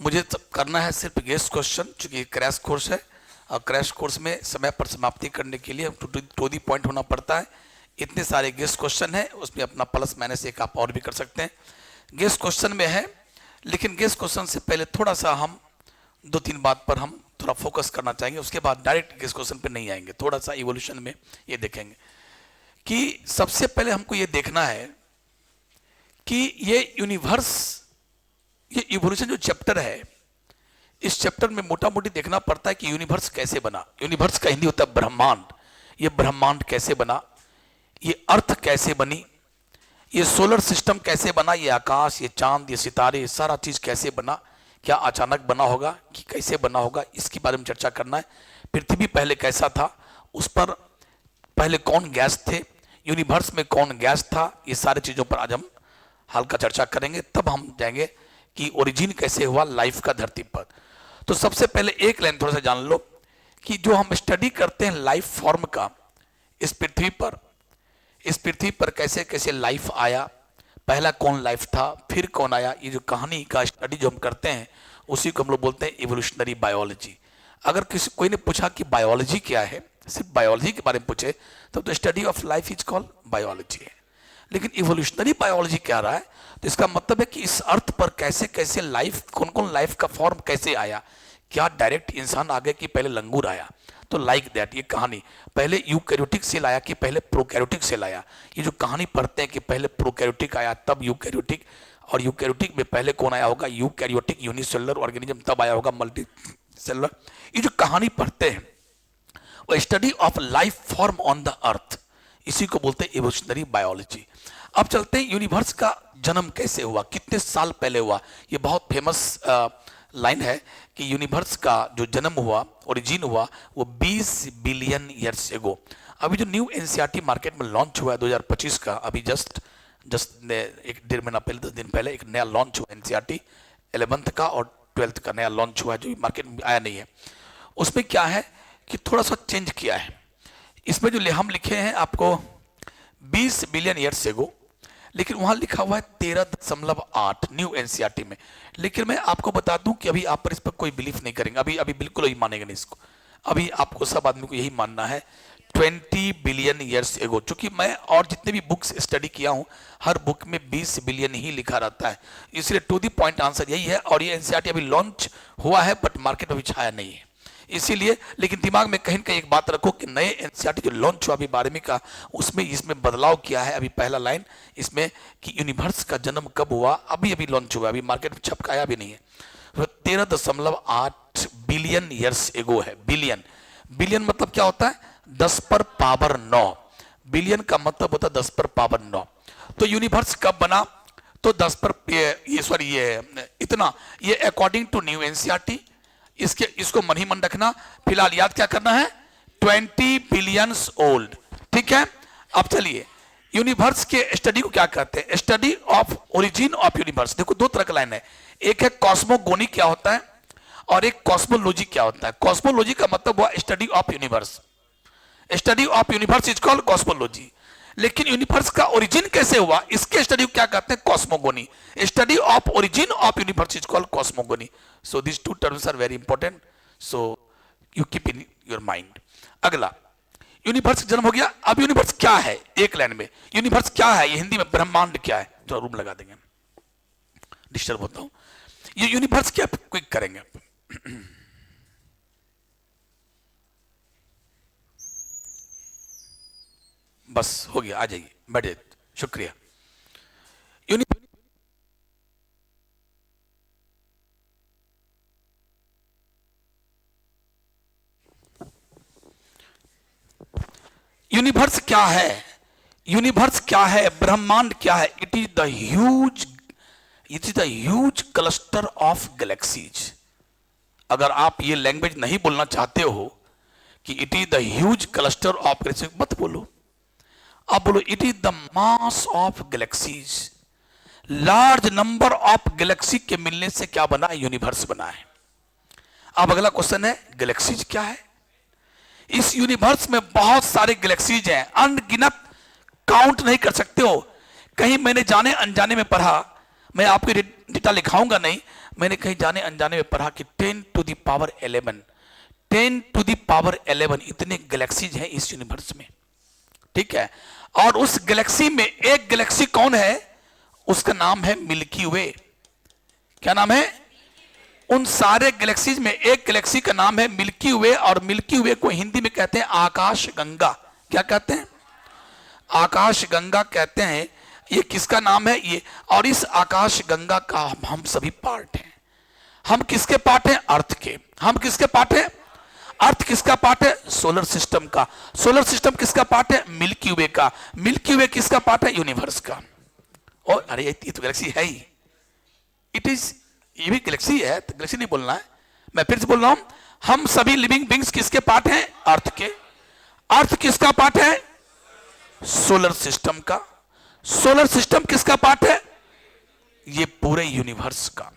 मुझे करना है सिर्फ गेस्ट क्वेश्चन, चूंकि क्रैश कोर्स है और क्रैश कोर्स में समय पर समाप्ति करने के लिए टू दी पॉइंट होना पड़ता है। इतने सारे गेस्ट क्वेश्चन है, उसमें अपना प्लस माइनस एक आप और भी कर सकते हैं। गेस्ट क्वेश्चन में है, लेकिन गेस्ट क्वेश्चन से पहले थोड़ा सा हम 2-3 बात पर हम थोड़ा फोकस करना चाहेंगे, उसके बाद डायरेक्ट गेस्ट क्वेश्चन पे नहीं आएंगे। थोड़ा सा इवोल्यूशन में ये देखेंगे कि सबसे पहले हमको ये देखना है कि ये यूनिवर्स, ये इवोल्यूशन जो चैप्टर है, इस चैप्टर में मोटा मोटी देखना पड़ता है कि यूनिवर्स कैसे बना। यूनिवर्स का हिंदी होता है ब्रह्मांड। ये ब्रह्मांड कैसे बना, ये अर्थ कैसे बनी, ये सोलर सिस्टम कैसे बना, ये आकाश, ये चांद, ये सितारे, ये सारा चीज कैसे बना, क्या अचानक बना होगा कि कैसे बना होगा, इसके बारे में चर्चा करना है। पृथ्वी पहले कैसा था, उस पर पहले कौन गैस थे, यूनिवर्स में कौन गैस था, ये सारी चीजों पर आज हम हल्का चर्चा करेंगे। तब हम जाएंगे कि ओरिजिन कैसे हुआ लाइफ का धरती पर। तो सबसे पहले एक लाइन थोड़ा सा जान लो कि जो हम स्टडी करते हैं लाइफ फॉर्म का इस पृथ्वी पर कैसे कैसे लाइफ आया, पहला कौन लाइफ था, फिर कौन आया, ये जो कहानी का स्टडी जो हम करते हैं उसी को हम लोग बोलते हैं इवोल्यूशनरी बायोलॉजी। अगर कोई ने पूछा कि बायोलॉजी क्या है, सिर्फ बायोलॉजी के बारे में पूछे तब तो study of life is called biology है। लेकिन इवोल्यूशनरी बायोलॉजी क्या रहा है, तो इसका मतलब है कि इस अर्थ पर कैसे कैसे लाइफ, कौन कौन लाइफ का फॉर्म कैसे आया, क्या डायरेक्ट इंसान आ गया कि पहले लंगूर आया। तो लाइक दैट ये कहानी पहले यूकैरियोटिक सेल आया कि पहले प्रोकैरियोटिक सेल आया, ये जो कहानी पढ़ते हैं कि पहले प्रोकैरियोटिक आया तब यूकैरियोटिक, और यूकैरियोटिक में पहले कौन आया होगा, यूकैरियोटिक यूनिसेलुलर ऑर्गेनिज्म, तब आया होगा मल्टी सेलुलर। ये जो कहानी पढ़ते हैं वो study of life form on the earth, इसी को बोलते हैं इवोल्यूशनरी बायोलॉजी। अब चलते हैं यूनिवर्स का जन्म कैसे हुआ, कितने साल पहले हुआ। ये बहुत फेमस लाइन है कि यूनिवर्स का जो जन्म हुआ, ओरिजिन हुआ, वो 20 बिलियन ईयर्स एगो। अभी जो न्यू एनसीईआरटी मार्केट में लॉन्च हुआ है 2025 का, अभी जस्ट 1-1.5 महीना पहले, 10 दिन पहले एक नया लॉन्च हुआ एनसीईआरटी 11th का और 12th का नया लॉन्च हुआ है, जो मार्केट में आया नहीं है। उसमें क्या है कि थोड़ा सा चेंज किया है। इसमें जो हम लिखे हैं आपको 20 बिलियन ईयर्स एगो, लेकिन वहां लिखा हुआ है 13.8 न्यू एनसीईआरटी में। लेकिन मैं आपको बता दूं कि अभी आप पर इस पर कोई बिलीफ नहीं करेंगे, अभी बिल्कुल ही मानेंगे नहीं इसको। अभी आपको सब आदमी को यही मानना है 20 बिलियन ईयर्स एगो। चूंकि मैं और जितने भी बुक्स स्टडी किया हूं, हर बुक में 20 बिलियन ही लिखा रहता है, इसलिए टू दी पॉइंट आंसर यही है। और ये एनसीईआरटी अभी लॉन्च हुआ है बट मार्केट में अभी छाया नहीं है, इसीलिए। लेकिन दिमाग में कहीं कहीं एक बात रखो कि नए एनसीईआरटी जो लॉन्च हुआ अभी 12वीं का, उसमें इसमें बदलाव किया है। अभी पहला लाइन इसमें कि यूनिवर्स का जन्म कब हुआ, अभी लॉन्च हुआ, अभी मार्केट में छपकाया भी नहीं है। तो 13.8 बिलियन ईयर्स एगो है। बिलियन मतलब क्या होता है, 10 पर पावर 9। बिलियन का मतलब होता है 10 पर पावर 9। तो यूनिवर्स कब बना, तो 10 पर ये अकॉर्डिंग टू न्यू एनसीईआरटी, इसको मन ही मन रखना। फिलहाल याद क्या करना है, 20 बिलियंस ओल्ड, ठीक है। अब चलिए यूनिवर्स के स्टडी को क्या कहते हैं, study of origin of universe. देखो दो तरह का लाइन है, एक है कॉस्मोगोनी क्या होता है और एक कॉस्मोलॉजी क्या होता है। कॉस्मोलॉजी का मतलब हुआ study of universe, study of universe is called cosmology. लेकिन यूनिवर्स का ओरिजिन कैसे हुआ, इसके स्टडी को क्या कहते हैं, cosmogony. Study of origin of universe is called cosmogony. So this two terms are very important, so you keep in your mind. अगला, यूनिवर्स जन्म हो गया। अब यूनिवर्स क्या है, एक लाइन में यूनिवर्स क्या है, ये हिंदी में ब्रह्मांड क्या है। जो रूम लगा देंगे, डिस्टर्ब होता हूं। ये यूनिवर्स क्या, क्विक करेंगे। बस हो गया, आ जाइए, बैठ जाइए, शुक्रिया। यूनिवर्स क्या है, यूनिवर्स क्या है, ब्रह्मांड क्या है। It is the huge cluster of galaxies. अगर आप ये लैंग्वेज नहीं बोलना चाहते हो कि it is the huge cluster of galaxies, मत बोलो, आप बोलो it is the mass of galaxies. Large number of Galaxy के मिलने से क्या बना है, यूनिवर्स बना है। अब अगला क्वेश्चन है, गैलेक्सीज क्या है। इस यूनिवर्स में बहुत सारे गैलेक्सीज हैं, अनगिनत, काउंट नहीं कर सकते हो। कहीं मैंने जाने अनजाने में पढ़ा, मैं आपको डेटा लिखाऊंगा नहीं, मैंने कहीं जाने अनजाने में पढ़ा कि 10 to the power 11, 10 to the power 11 इतने गैलेक्सीज हैं इस यूनिवर्स में, ठीक है। और उस गैलेक्सी में एक गैलेक्सी कौन है, उसका नाम है मिल्की वे। क्या नाम है? उन सारे गैलेक्सीज में एक गैलेक्सी का नाम है मिल्की वे, और मिल्की वे को हिंदी में कहते हैं आकाश गंगा। क्या कहते हैं? आकाश गंगा कहते हैं। ये किसका नाम है ये? और इस आकाश गंगा का हम सभी पार्ट हैं। हम किसके पार्ट हैं? अर्थ के। हम किसके पार्ट हैं? अर्थ किसका पार्ट है? सोलर सिस्टम का। सोलर सिस्टम किसका पार्ट है? मिल्की वे का। मिल्की वे किसका पार्ट है? यूनिवर्स का। और अरे ये तो गैलेक्सी है ही, इट इज, ये भी गैलेक्सी है, तो गैलेक्सी नहीं बोलना है। मैं फिर से बोल रहा हूं, हम सभी लिविंग बींग्स किसके पार्ट हैं? अर्थ के। अर्थ किसका पार्ट है? सोलर सिस्टम का। सोलर सिस्टम किसका पार्ट है? ये पूरे यूनिवर्स का,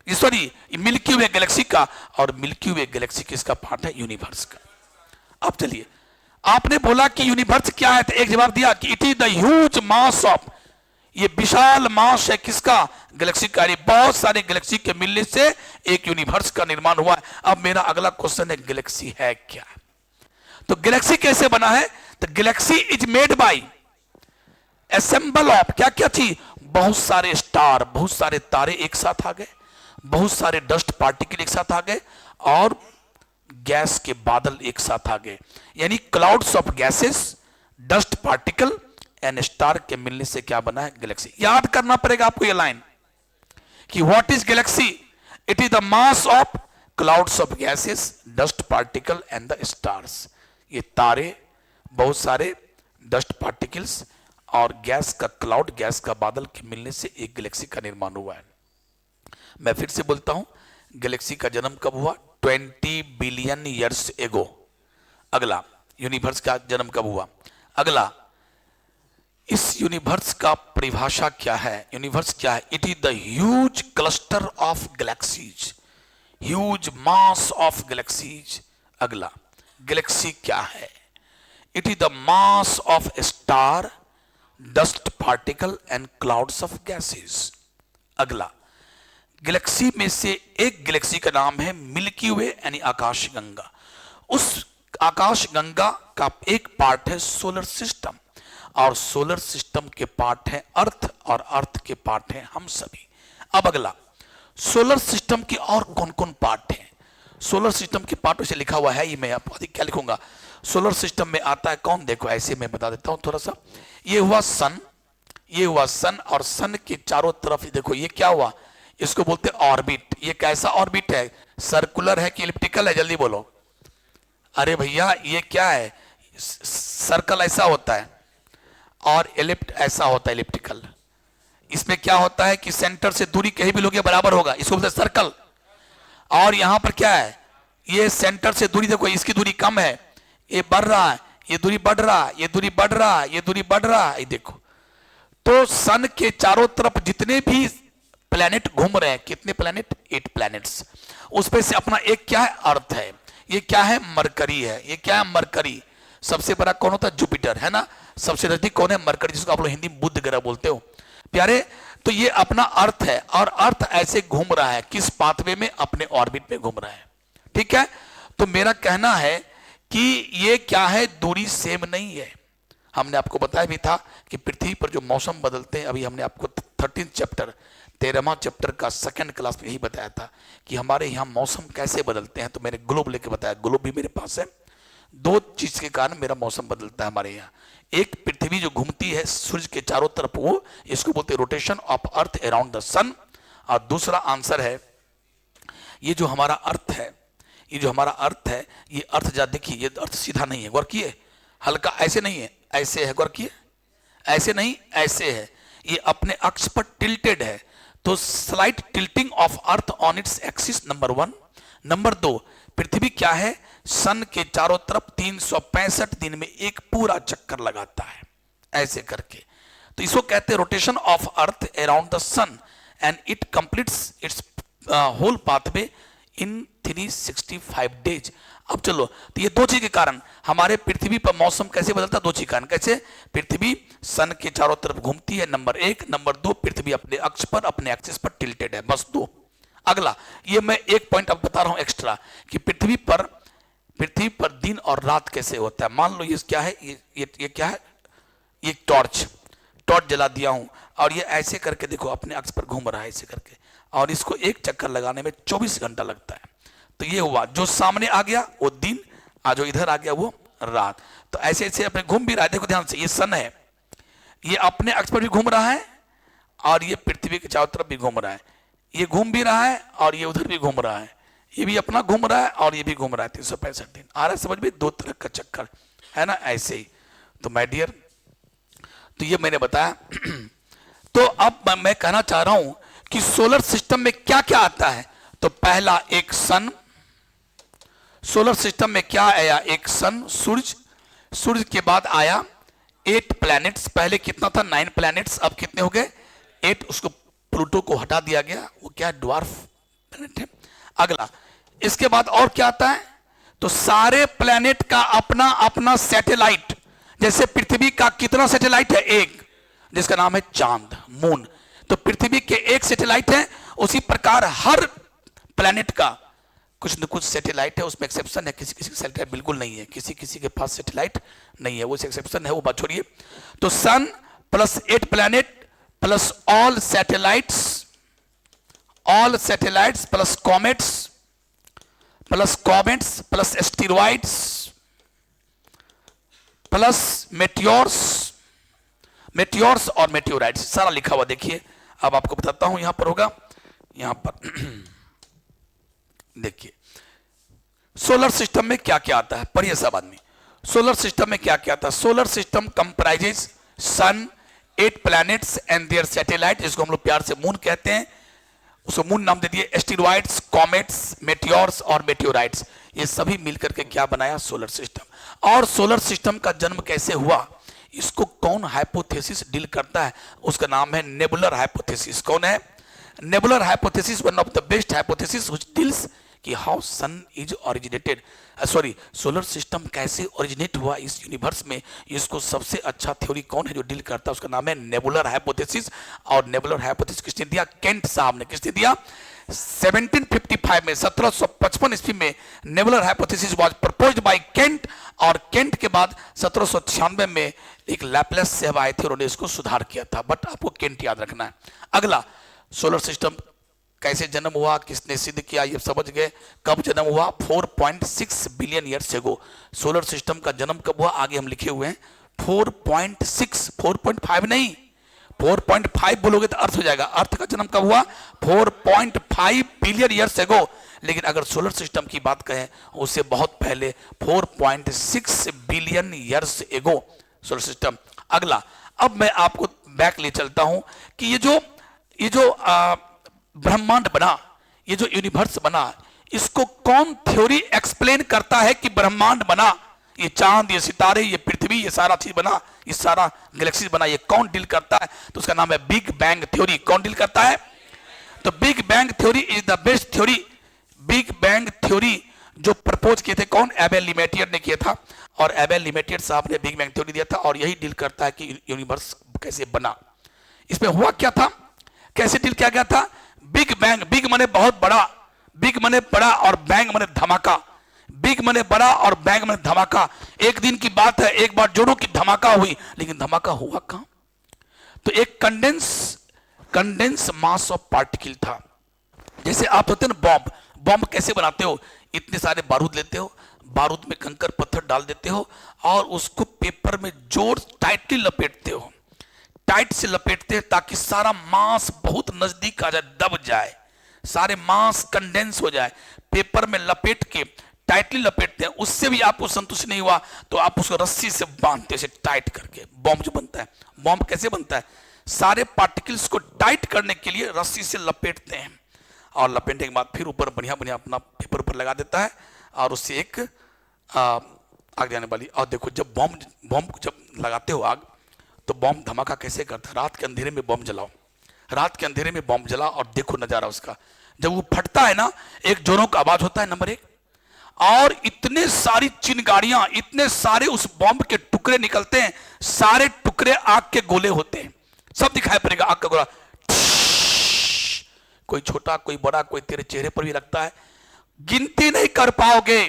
सॉरी मिल्की वे गैलेक्सी का। और मिल्की वे गैलेक्सी किसका पार्ट है? यूनिवर्स का। अब चलिए, आपने बोला कि यूनिवर्स क्या है, तो एक जवाब दिया कि it is the huge mass of, ये विशाल मास है किसका? गैलेक्सी का। बहुत सारे गैलेक्सी के मिलने से एक यूनिवर्स का निर्माण हुआ है। अब मेरा अगला क्वेश्चन है, गैलेक्सी है क्या? तो गैलेक्सी कैसे बना है? तो Galaxy is made by assemble of क्या क्या चीज? बहुत सारे स्टार, बहुत सारे तारे एक साथ आ गए, बहुत सारे डस्ट पार्टिकल एक साथ आ गए, और गैस के बादल एक साथ आ गए। यानी clouds of gases, dust particle and star के मिलने से क्या बना है? गैलेक्सी। याद करना पड़ेगा आपको ये लाइन कि what is Galaxy? It is the mass of clouds of gases, dust particle and the stars. ये तारे, बहुत सारे डस्ट पार्टिकल्स और गैस का क्लाउड, गैस का बादल के मिलने से एक गैलेक्सी का निर्माण हुआ है। मैं फिर से बोलता हूं, गैलेक्सी का जन्म कब हुआ? 20 बिलियन ईयर्स एगो। अगला, यूनिवर्स का जन्म कब हुआ? अगला, इस यूनिवर्स का परिभाषा क्या है? यूनिवर्स क्या है? It is the huge cluster of galaxies, huge mass of galaxies. अगला, गैलेक्सी क्या है? It is the mass of star, dust particle and clouds of gases. अगला, गैलेक्सी में से एक गैलेक्सी का नाम है मिल्की वे यानी आकाश गंगा। उस आकाश गंगा का एक पार्ट है सोलर सिस्टम, और सोलर सिस्टम के पार्ट है अर्थ, और अर्थ के पार्ट है हम सभी। अब अगला, सोलर सिस्टम के और कौन कौन पार्ट हैं? सोलर सिस्टम के पार्ट से लिखा हुआ है ही, मैं आपको क्या लिखूंगा? सोलर सिस्टम में आता है कौन? देखो ऐसे मैं बता देता हूं थोड़ा सा। ये हुआ सन, ये हुआ सन, और सन के चारों तरफ देखो ये क्या हुआ? इसको बोलते हैं ऑर्बिट। ये कैसा ऑर्बिट है? सर्कुलर है कि इलिप्टिकल है? जल्दी बोलो। अरे भैया ये क्या है? सर्कल ऐसा होता है और एलिप्ट ऐसा होता है, इलिप्टिकल। इसमें क्या होता है कि सेंटर से दूरी कहीं भी लोगे बराबर होगा, इसको बोलते हैं सर्कल। और यहां पर क्या है? ये सेंटर से दूरी देखो, इसकी दूरी कम है, ये बढ़ रहा है, ये दूरी बढ़ रहा है, ये दूरी बढ़ रहा है, ये दूरी बढ़ रहा है, ये देखो। तो सन के चारों तरफ जितने भी प्लैनेट घूम रहे हैं, कितने प्लैनेट? 8 प्लैनेट्स। उसमें से अपना एक क्या है? अर्थ है। ये क्या है? मरकरी है। ये क्या है? मरकरी। सबसे बड़ा कौन होता है? जुपिटर, है ना। सबसे नजदीक कौन है? मरकरी, जिसको आप लोग हिंदी में बुध ग्रह बोलते हो प्यारे। तो ये अपना अर्थ है, और अर्थ ऐसे घूम रहा है, किस पाथवे में? अपने ऑर्बिट में घूम रहा है, ठीक है। तो मेरा कहना है कि ये क्या है? दूरी सेम नहीं है। हमने आपको बताया भी था कि पृथ्वी पर जो मौसम बदलते हैं, अभी हमने आपको 13 चैप्टर 13वां चैप्टर का सेकंड क्लास में यही बताया था कि हमारे यहाँ मौसम कैसे बदलते हैं। तो मैंने ग्लोब लेके बताया, ग्लोब भी मेरे पास है। 2 चीज के कारण मेरा मौसम बदलता है हमारे यहाँ। एक पृथ्वी जो घूमती है सूर्य के चारों तरफ, वो इसको बोलते हैं rotation of earth around the sun. और दूसरा आंसर है, ये जो हमारा अर्थ है, ये जो हमारा अर्थ है, ये अर्थ जा देखिए, ये अर्थ सीधा नहीं है, गौर किए? हल्का ऐसे नहीं है, ऐसे है, गौर किए? ऐसे नहीं, ऐसे है। ये अपने अक्ष पर टिल्टेड है। तो slight tilting of earth on its axis, number 1। Number 2, पृथ्वी क्या है? सन के चारों तरफ 365 दिन में एक पूरा चक्कर लगाता है, ऐसे करके। तो इसको कहते हैं rotation of earth around the sun, and it completes its whole pathway in 365 days. अब चलो, तो ये 2 चीज के कारण हमारे पृथ्वी पर मौसम कैसे बदलता है? 2 चीज के कारण। कैसे? पृथ्वी सन के चारों तरफ घूमती है, नंबर 1। नंबर 2, पृथ्वी अपने अक्ष पर, अपने एक्सिस पर टिल्टेड है, बस 2। अगला, ये मैं एक पॉइंट अब बता रहा हूं एक्स्ट्रा कि पृथ्वी पर दिन और रात कैसे होता है। मान लो ये क्या है, ये क्या है, ये टॉर्च जला दिया हूं और ये ऐसे करके देखो अपने अक्ष पर घूम रहा है ऐसे करके, और इसको एक चक्कर लगाने में 24 घंटा लगता है। तो ये हुआ, जो सामने आ गया वो दिन, जो इधर आ गया वो रात। तो ऐसे ऐसे अपने घूम भी रहा है। देखो ध्यान से, ये सन है, ये अपने अक्ष पर भी घूम रहा है और ये पृथ्वी के चारों तरफ भी घूम रहा है। ये घूम भी रहा है और ये उधर भी घूम रहा है, ये भी अपना घूम रहा है और ये भी घूम रहा है। 365 दिन आ रहा है समझ में, दो तरह का चक्कर है ना, ऐसे ही। तो माय डियर, तो ये मैंने बताया। तो अब मैं कहना चाह रहा हूं कि सोलर सिस्टम में क्या क्या आता है। तो पहला एक सन, सोलर सिस्टम में क्या आया, एक सन, सूरज के बाद आया 8 प्लैनेट्स। पहले कितना था, 9 प्लैनेट्स, अब कितने हो गए, 8। उसको प्लूटो को हटा दिया गया, वो क्या ड्वार्फ प्लैनेट है। अगला, इसके बाद और क्या आता है, तो सारे प्लैनेट का अपना अपना सैटेलाइट। जैसे पृथ्वी का कितना सैटेलाइट है, एक, जिसका नाम है चांद, मून। तो पृथ्वी के एक सैटेलाइट है, उसी प्रकार हर प्लैनेट का कुछ न कुछ सैटेलाइट है। उसमें एक्सेप्शन है, किसी किसी का सैटेलाइट बिल्कुल नहीं है, किसी किसी के पास सैटेलाइट नहीं है, वो एक्सेप्शन है, वो बात छोड़िए। तो sun plus 8 planet plus all satellites plus comets plus asteroids plus meteors और मेटियोराइट्स, सारा लिखा हुआ देखिए। अब आपको बताता हूं, यहां पर होगा, यहां पर देखिए सोलर सिस्टम में क्या क्या आता है, पढ़िए सब आदमी। सोलर सिस्टम में क्या क्या आता है। Solar system comprises sun, 8 planets and their satellite, जिसको हम लोग प्यार से मून कहते हैं, उसको मून नाम दे दिए। एस्टेरॉइड्स, कॉमेट्स, मेटियोर्स और मेटियोराइट्स, ये सभी मिलकर के क्या बनाया, सोलर सिस्टम। और सोलर सिस्टम का जन्म कैसे हुआ, इसको कौन हाइपोथेसिस डील करता है, उसका नाम है नेबुलर हाइपोथेसिस। कौन है, nebular hypothesis, one of the best hypothesis which deals कि how sun is originated, solar system कैसे ओरिजिनेट हुआ इस यूनिवर्स में, इसको सबसे अच्छा थ्योरी कौन है जो डील करता है, उसका नाम है नेबुलर हाइपोथेसिस। और नेबुलर हाइपोथेसिस किसने दिया, केंट साहब ने। किसने दिया, 1755 में, 1755 ईस्वी में nebular hypothesis was proposed by Kent. और केंट के बाद 1796 में एक लैपलेस साहब आए थे, उन्होंने इसको सुधार किया था। बट आपको केंट याद रखना है। अगला, सोलर सिस्टम कैसे जन्म हुआ, किसने सिद्ध किया, ये समझ गए। कब जन्म हुआ, 4.6 billion years ago. Solar system का जन्म कब हुआ, आगे हम लिखे हुए हैं 4.6, 4.5 नहीं, 4.5 बोलोगे तो अर्थ हो जाएगा। अर्थ का जन्म कब हुआ, 4.5 बिलियन ईयर्स एगो। लेकिन अगर सोलर सिस्टम की बात कहें, उससे बहुत पहले 4.6 billion years ago solar system. अगला, अब मैं आपको बैक ले चलता हूं कि ये जो ब्रह्मांड बना, ये जो यूनिवर्स बना, इसको कौन थ्योरी एक्सप्लेन करता है कि ब्रह्मांड बना, ये चांद, ये सितारे, ये पृथ्वी, ये सारा चीज बना, ये सारा गैलेक्सी बना, ये कौन डील करता है, तो उसका नाम है बिग बैंग थ्योरी। कौन डील करता है, तो big bang theory is the best theory. Big bang theory जो प्रपोज किए थे कौन, एबेल लिमेटियर ने किया था। और एबेल लिमेटियर साहब ने बिग बैंग थ्योरी दिया था, और यही डील करता है कि यूनिवर्स कैसे बना। इसमें हुआ क्या था, कैसे डील किया गया था, बिग बैंग, बिग मने बहुत बड़ा, बिग मने बड़ा और बैंग मने धमाका। बिग मने बड़ा और बैंग मने धमाका। एक दिन की बात है, एक बार जोड़ों की धमाका हुई, लेकिन धमाका हुआ कहां, तो एक कंडेंस मास ऑफ पार्टिकल था। जैसे आप होते हैं ना बॉम्ब कैसे बनाते हो, इतने सारे बारूद लेते हो, बारूद में कंकर पत्थर डाल देते हो और उसको पेपर में जोर टाइटली लपेटते हो, टाइट से लपेटते हैं ताकि सारा मास बहुत नजदीक आ जाए, दब जाए, सारे मास कंडेंस हो जाए। पेपर में लपेट के टाइटली लपेटते हैं, उससे भी आपको संतुष्ट नहीं हुआ तो आप उसको रस्सी से बांधते हैं टाइट करके। बॉम्ब जो बनता है, बॉम्ब कैसे बनता है, सारे पार्टिकल्स को टाइट करने के लिए रस्सी से लपेटते हैं, और लपेटने के बाद फिर ऊपर बढ़िया बढ़िया अपना पेपर पर लगा देता है, और उससे एक आग जाने वाली। और देखो, जब बॉम्ब जब लगाते हो आग, तो बॉम्ब धमाका कैसे करता है, रात के अंधेरे में बॉम्ब जलाओ, रात के अंधेरे में बॉम्ब जला और देखो नजारा उसका। जब वो फटता है ना, एक जोरों का आवाज होता है नंबर 1, और इतने सारी चिंगारियां, इतने सारे उस बॉम्ब के टुकड़े निकलते हैं, सारे टुकड़े आग के गोले होते हैं, सब दिखाई पड़ेगा आग का गोला, कोई छोटा कोई बड़ा, कोई तेरे चेहरे पर भी लगता है, गिनती नहीं कर पाओगे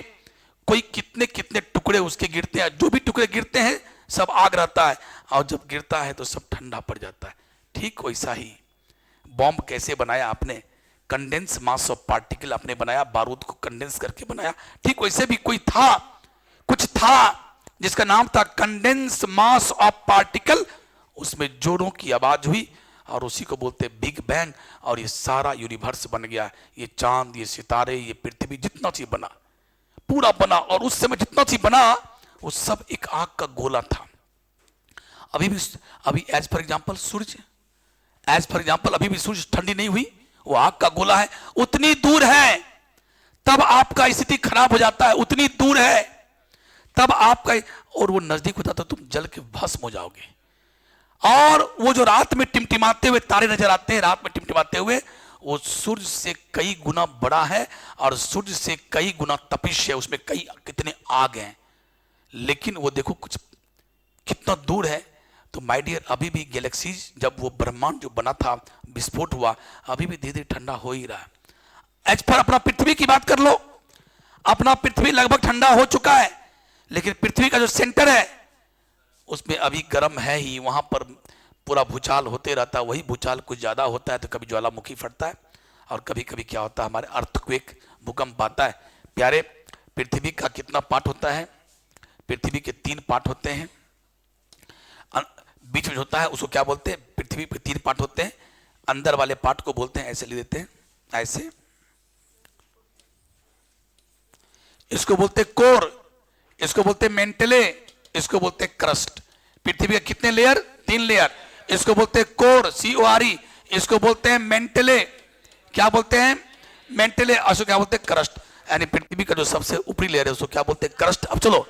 कोई कितने कितने टुकड़े उसके गिरते हैं। जो भी टुकड़े गिरते हैं सब आग रहता है, और जब गिरता है तो सब ठंडा पड़ जाता है। ठीक वैसा ही बॉम्ब कैसे बनाया आपने, कंडेंस मास ऑफ पार्टिकल आपने बनाया, बारूद को कंडेंस करके बनाया। ठीक वैसे भी कोई था, कुछ था जिसका नाम था कंडेंस मास ऑफ पार्टिकल, उसमें जोरों की आवाज हुई और उसी को बोलते बिग बैंग, और ये सारा यूनिवर्स बन गया। ये चांद, ये सितारे, ये पृथ्वी, जितना चीज बना पूरा बना। और उस समय जितना चीज बना वो सब एक आग का गोला था। अभी एज फॉर एग्जांपल सूरज, एज फॉर एग्जांपल अभी भी सूरज ठंडी नहीं हुई, वो आग का गोला है, उतनी दूर है तब आपका स्थिति खराब हो जाता है, उतनी दूर है तब आपका, और वो नजदीक होता तो तुम जल के भस्म हो जाओगे। और वो जो रात में टिमटिमाते हुए तारे नजर आते हैं, रात में टिमटिमाते हुए, वो सूर्य से कई गुना बड़ा है और सूर्य से कई गुना तपिश है, उसमें कई कितने आग हैं, लेकिन वो देखो कुछ कितना दूर है। तो माय डियर, अभी भी गैलेक्सीज, जब वो ब्रह्मांड जो बना था, विस्फोट हुआ, अभी भी धीरे धीरे ठंडा हो ही रहा है। एज पर अपना पृथ्वी की बात कर लो, अपना पृथ्वी लगभग ठंडा हो चुका है, लेकिन पृथ्वी का जो सेंटर है उसमें अभी गर्म है ही, वहां पर पूरा भूचाल होते रहता है। वही भूचाल कुछ ज्यादा होता है तो कभी ज्वालामुखी फटता है, और कभी कभी क्या होता है, हमारे अर्थक्वेक, भूकंप आता है। प्यारे, पृथ्वी का कितना पार्ट होता है? पृथ्वी के 3 पार्ट होते हैं। बीच में होता है उसको क्या बोलते हैं? पृथ्वी पे 3 पार्ट होते हैं। अंदर वाले पार्ट को बोलते हैं, ऐसे ले देते हैं, ऐसे, इसको बोलते हैं कोर, इसको बोलते हैं मेंटले, इसको बोलते हैं क्रस्ट। पृथ्वी के कितने लेयर? 3 लेयर। इसको बोलते हैं कोर, CORE, इसको बोलते हैं मेंटले, क्या बोलते हैं? मेंटले, और इसको क्या बोलते हैं? क्रस्ट। यानी पृथ्वी का जो सबसे ऊपरी लेयर है उसको क्या बोलते हैं? क्रस्ट। अब चलो,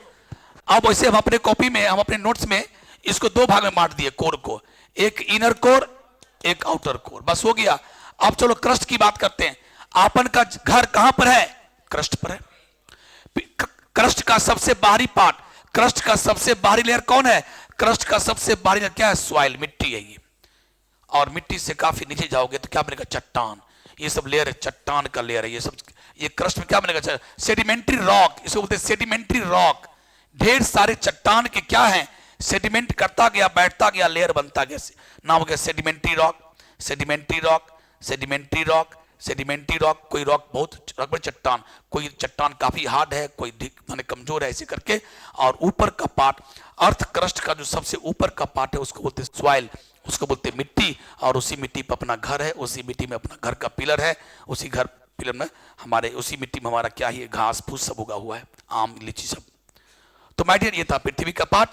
अब वैसे हम अपने कॉपी में, हम अपने नोट्स में इसको 2 भाग में बांट दिए कोर को, एक इनर कोर, एक आउटर कोर, बस हो गया। अब चलो क्रस्ट की बात करते हैं। आपन का घर कहां पर है? क्रस्ट पर है। क्रस्ट का सबसे बाहरी पार्ट, क्रस्ट का सबसे बाहरी लेयर कौन है? क्रस्ट का सबसे बाहरी लेयर क्या है? सॉइल, मिट्टी है ये। और मिट्टी से काफी नीचे जाओगे तो क्या बनेगा? चट्टान। ये सब लेयर है, चट्टान का लेयर है ये सब। ये क्रस्ट में क्या बनेगा? सेडिमेंट्री रॉक, इसको बोलते हैं सेडिमेंट्री रॉक। ढेर सारे चट्टान के क्या है? सेडिमेंट करता गया, बैठता गया, लेयर बनता गया, नाम हो गया sedimentary rock. Sedimentary rock, sedimentary rock, sedimentary rock. कोई रॉक बहुत बड़ी चट्टान, कोई चट्टान काफी हार्ड है, कोई माने कमजोर है, ऐसे करके। और ऊपर का पार्ट, अर्थ क्रस्ट का जो सबसे ऊपर का पार्ट है उसको बोलते हैं सॉइल, उसको बोलते हैं मिट्टी। और उसी मिट्टी पर अपना घर है, उसी मिट्टी में अपना घर का पिलर है, उसी घर पिलर में हमारे, उसी मिट्टी में हमारा क्या है? घास फूस सब उगा हुआ है, आम लीची सब। तो माय डियर, ये था पृथ्वी का पार्ट।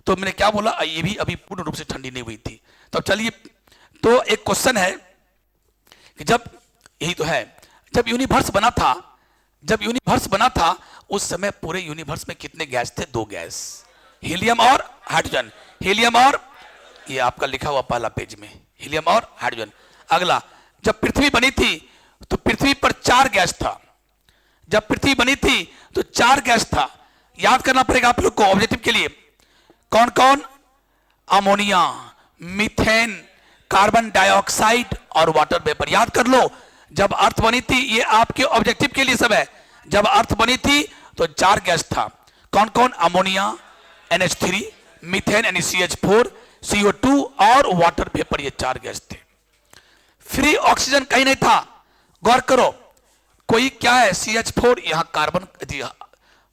तो मैंने क्या बोला? ये भी अभी पूर्ण रूप से ठंडी नहीं हुई थी। तो चलिए, तो एक क्वेश्चन है कि जब, यही तो है, जब यूनिवर्स बना था, जब यूनिवर्स बना था उस समय पूरे यूनिवर्स में कितने गैस थे? 2 गैस, हीलियम और हाइड्रोजन। हीलियम और, ये आपका लिखा हुआ पहला पेज में, हीलियम और हाइड्रोजन। अगला, जब पृथ्वी बनी थी तो पृथ्वी पर 4 गैस था। जब पृथ्वी बनी थी तो 4 गैस था। याद करना पड़ेगा आप लोग को ऑब्जेक्टिव के लिए। कौन कौन? अमोनिया, मीथेन, कार्बन डाइऑक्साइड और वाटर वेपर। याद कर लो, जब अर्थ बनी थी, ये आपके ऑब्जेक्टिव के लिए सब है, जब अर्थ बनी थी तो 4 गैस था। कौन कौन? Ammonia NH3, methane NaCH4, CO2 और वाटर वेपर, ये 4 गैस थे। फ्री ऑक्सीजन कहीं नहीं था। गौर करो, कोई क्या है? CH4, यहां कार्बन,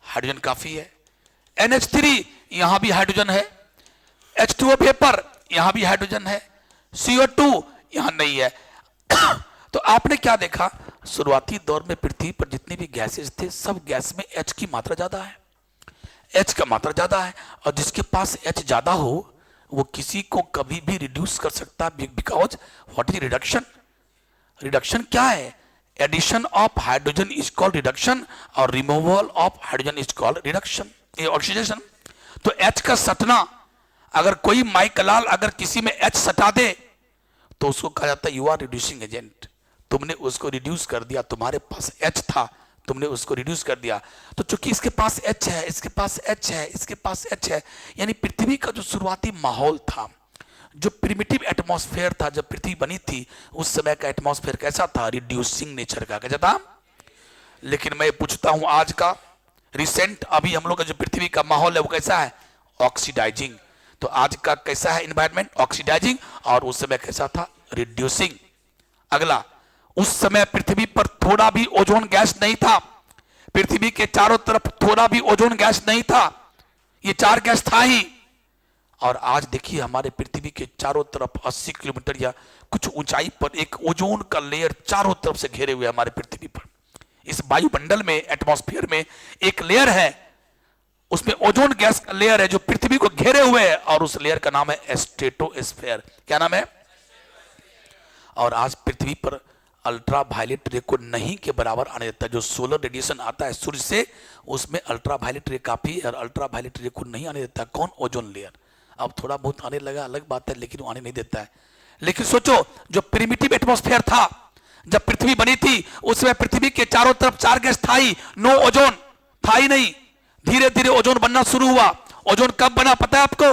हाइड्रोजन काफी है। NH3, यहां भी हाइड्रोजन है। H2O वेपर, यहां भी हाइड्रोजन है। CO2 यहां नहीं है। तो आपने क्या देखा? शुरुआती दौर में पृथ्वी पर जितनी भी गैसेस थे, सब गैस में H की मात्रा ज्यादा है, H का मात्रा ज्यादा है। और जिसके पास H ज्यादा हो वो किसी को कभी भी रिड्यूस कर सकता है, because what is reduction? Reduction क्या है? Addition of hydrogen is called reduction, और removal of hydrogen is called reduction, ये ऑक्सीडेशन। तो H का सटना, अगर कोई माइकलाल अगर किसी में H सटा दे तो उसको कहा जाता है यू आर रिड्यूसिंग एजेंट। तुमने उसको रिड्यूस कर दिया, तुम्हारे पास H था, तुमने उसको रिड्यूस कर दिया। तो चूंकि इसके पास H है, इसके पास H है, इसके पास H है, यानी पृथ्वी का जो शुरुआती माहौल था जो प्रिमिटिव एटमॉस्फेयर था, जब पृथ्वी बनी थी उस समय का एटमॉस्फेयर कैसा था? रिड्यूसिंग नेचर का। कैसा था? लेकिन मैं पूछता हूं आज का रिसेंट, अभी हम लोग का जो पृथ्वी का माहौल है वो कैसा है? ऑक्सीडाइजिंग। तो आज का कैसा है इन्वायरमेंट? ऑक्सीडाइजिंग। और उस समय कैसा था? रिड्यूसिंग। अगला, उस समय पृथ्वी पर थोड़ा भी ओजोन गैस नहीं था। पृथ्वी के चारों तरफ थोड़ा भी ओजोन गैस नहीं था, ये 4 गैस था ही। और आज देखिए हमारे पृथ्वी के चारों तरफ 80 किलोमीटर या कुछ ऊंचाई पर एक ओजोन का लेयर चारों तरफ से घेरे हुए हमारे पृथ्वी पर। इस वायुमंडल में, एटमॉस्फेयर में एक लेयर है, उसमें ओजोन गैस का लेयर है जो पृथ्वी को घेरे हुए है, और उस लेयर का नाम है स्ट्रेटोस्फेयर। क्या नाम है? और आज पृथ्वी पर अल्ट्रा वायलेट रे को नहीं के बराबर आने देता है। जो सोलर रेडिएशन आता है सूर्य से, उसमें अल्ट्रा वायलेट रे काफी, और अल्ट्रा वायलेट रे को नहीं आने देता। कौन? Ozone layer. अब थोड़ा बहुत आने लगा, अलग बात है, लेकिन वो आने नहीं देता है। लेकिन सोचो, जो प्रिमिटिव एटमॉस्फेयर था जब पृथ्वी बनी थी, उसमें पृथ्वी के चारों तरफ 4 गैस था ही, नो ओजोन था ही नहीं। धीरे धीरे ओजोन बनना शुरू हुआ। ओजोन कब बना पता है आपको?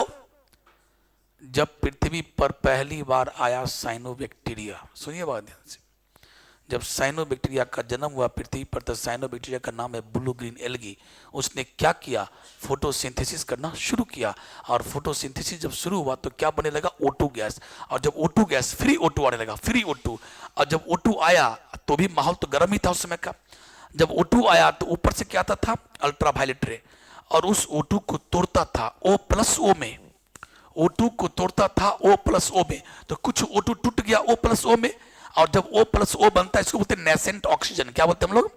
जब पृथ्वी पर पहली बार आया साइनोबैक्टीरिया। सुनिए बात ध्यान से। जब साइनोबैक्टीरिया का जन्म हुआ पृथ्वी पर, तो साइनोबैक्टीरिया का नाम है ब्लू ग्रीन एल्गी। उसने क्या किया? फोटोसिंथेसिस करना शुरू किया। और फोटोसिंथेसिस जब शुरू हुआ तो क्या बनने लगा? O2 gas. और जब O2 गैस, फ्री O2 आने लगा, फ्री O2। और जब O2 आया तो भी माहौल तो गर्म ही था उस समय का। जब O2 आया तो ऊपर से क्या आता था? अल्ट्रा वायलेट रे। और उस O2 को तोड़ता था O+O में। O2 को तोड़ता था O+O में। तो कुछ O2 टूट गया O+O में, और जब O+O बनता है इसको बोलते हैं नेसेंट ऑक्सीजन। क्या बोलते हैं हम लोग?